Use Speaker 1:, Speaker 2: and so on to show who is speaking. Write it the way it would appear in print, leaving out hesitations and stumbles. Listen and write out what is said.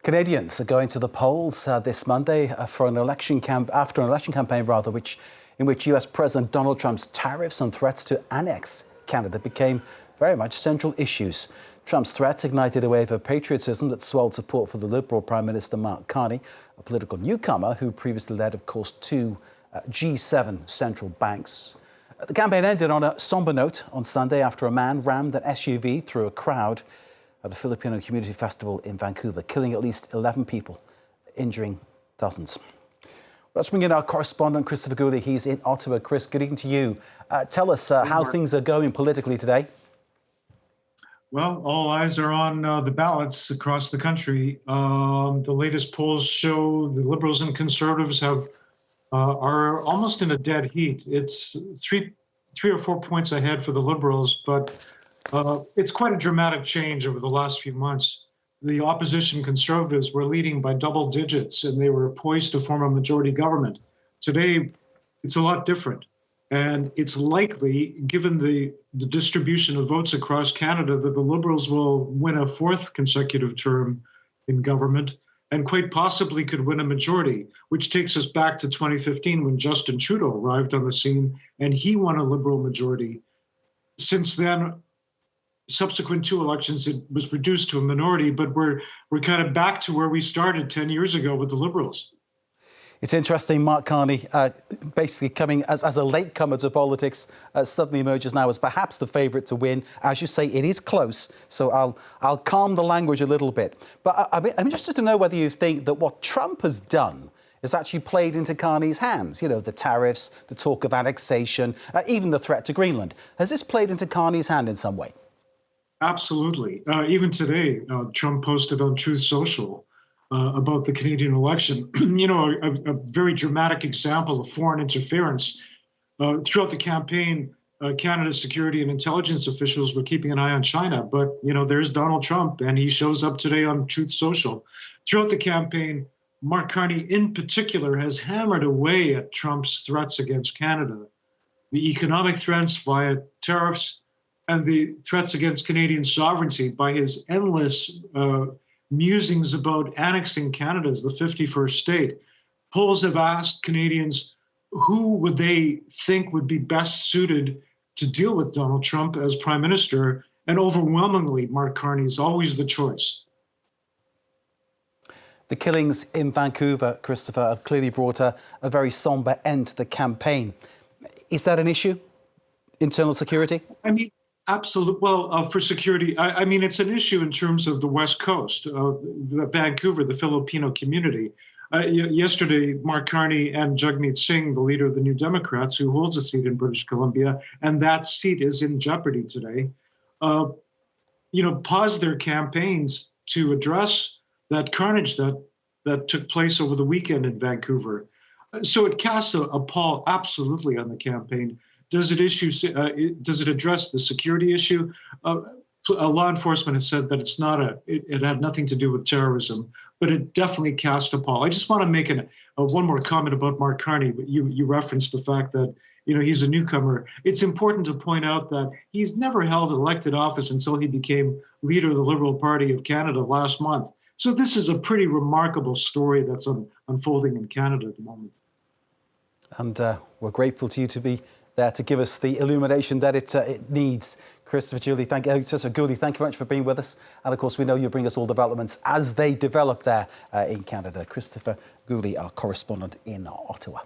Speaker 1: Canadians are going to the polls this Monday for an election after an election campaign, in which US President Donald Trump's tariffs and threats to annex Canada became very much central issues. Trump's threats ignited a wave of patriotism that swelled support for the Liberal Prime Minister Mark Carney, a political newcomer who previously led, of course, two G7 central banks. The campaign ended on a somber note on Sunday after a man rammed an SUV through a crowd at a Filipino community festival in Vancouver, killing at least 11 people, injuring dozens. Let's bring in our correspondent, Christopher Guly. He's in Ottawa. Chris, good evening to you. Tell us how things are going politically today.
Speaker 2: Well, all eyes are on the ballots across the country. The latest polls show the Liberals and Conservatives are almost in a dead heat. It's three or 4 points ahead for the Liberals, but it's quite a dramatic change over the last few months. The opposition Conservatives were leading by double digits, and they were poised to form a majority government. Today, it's a lot different. And it's likely, given the distribution of votes across Canada, that the Liberals will win a fourth consecutive term in government and quite possibly could win a majority, which takes us back to 2015 when Justin Trudeau arrived on the scene and he won a Liberal majority. Since then, subsequent two elections, it was reduced to a minority, but we're kind of back to where we started 10 years ago with the Liberals.
Speaker 1: It's interesting, Mark Carney, basically coming as a latecomer to politics, suddenly emerges now as perhaps the favourite to win. As you say, it is close, so I'll calm the language a little bit. But I'm interested to know whether you think that what Trump has done has actually played into Carney's hands. You know, the tariffs, the talk of annexation, even the threat to Greenland. Has this played into Carney's hand in some way?
Speaker 2: Absolutely. Even today, Trump posted on Truth Social about the Canadian election. You know, a very dramatic example of foreign interference. Throughout the campaign, Canada's security and intelligence officials were keeping an eye on China. But, you know, there's Donald Trump, and he shows up today on Truth Social. Throughout the campaign, Mark Carney in particular has hammered away at Trump's threats against Canada. The economic threats via tariffs and the threats against Canadian sovereignty by his endless musings about annexing Canada as the 51st state. Polls have asked Canadians who would they think would be best suited to deal with Donald Trump as Prime Minister, and overwhelmingly, Mark Carney is always the choice.
Speaker 1: The killings in Vancouver, Christopher, have clearly brought a very sombre end to the campaign. Is that an issue? Internal security?
Speaker 2: I mean, absolutely. Well, for security, I mean, it's an issue in terms of the West Coast, Vancouver, the Filipino community. Yesterday, Mark Carney and Jagmeet Singh, the leader of the New Democrats, who holds a seat in British Columbia, and that seat is in jeopardy today, paused their campaigns to address that carnage that took place over the weekend in Vancouver. So it casts a pall absolutely on the campaign. Does it address the security issue? Law enforcement has said that it had nothing to do with terrorism, but it definitely cast a pall. I just want to make one more comment about Mark Carney. You referenced the fact that he's a newcomer. It's important to point out that he's never held elected office until he became leader of the Liberal Party of Canada last month. So this is a pretty remarkable story that's unfolding in Canada at the moment.
Speaker 1: And we're grateful to you to be there to give us the illumination that it needs. Christopher Guly, thank you very much for being with us. And of course, we know you bring us all developments as they develop there in Canada. Christopher Guly, our correspondent in Ottawa.